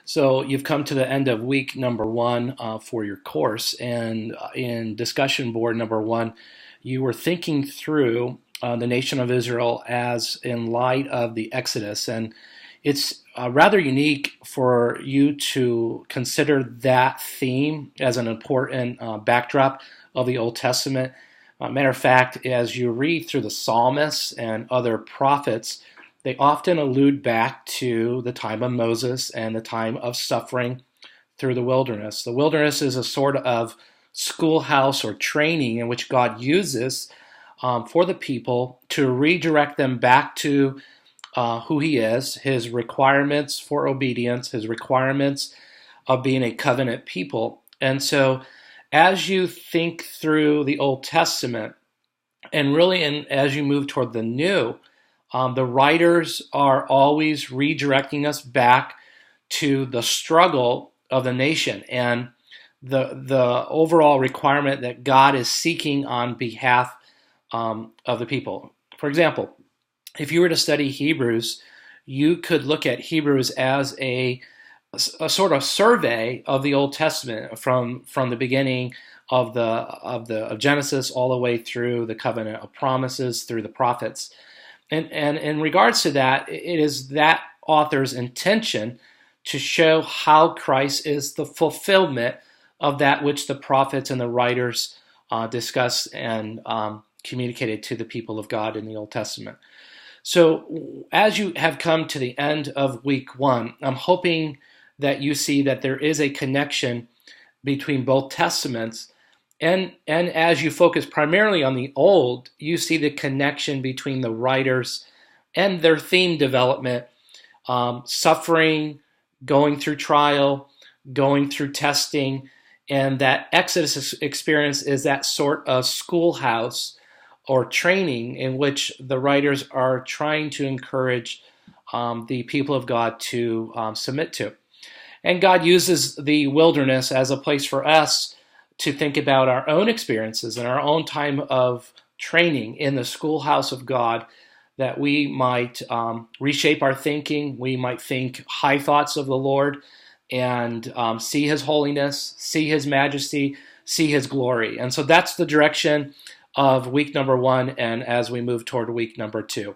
So you've come to the end of week number one for your course, and in discussion board number one, you were thinking through the nation of Israel as in light of the Exodus, and it's rather unique for you to consider that theme as an important backdrop of the Old Testament. Matter of fact, as you read through the psalmists and other prophets, they often allude back to the time of Moses and the time of suffering through the wilderness. The wilderness is a sort of schoolhouse or training in which God uses for the people to redirect them back to who He is, His requirements for obedience, His requirements of being a covenant people. And so, as you think through the Old Testament, and really as you move toward the New, the writers are always redirecting us back to the struggle of the nation and the overall requirement that God is seeking on behalf of the people. For example, if you were to study Hebrews, you could look at Hebrews as a sort of survey of the Old Testament from the beginning of Genesis all the way through the covenant of promises through the prophets. And in regards to that, it is that author's intention to show how Christ is the fulfillment of that which the prophets and the writers discuss and communicated to the people of God in the Old Testament. So as you have come to the end of week one, I'm hoping that you see that there is a connection between both testaments. And as you focus primarily on the Old, you see the connection between the writers and their theme development, suffering, going through trial, going through testing, and that Exodus experience is that sort of schoolhouse or training in which the writers are trying to encourage the people of God to submit to. And God uses the wilderness as a place for us to think about our own experiences and our own time of training in the schoolhouse of God, that we might reshape our thinking, we might think high thoughts of the Lord, and see His holiness, see His majesty, see His glory. And so that's the direction of week number one, and as we move toward week number two.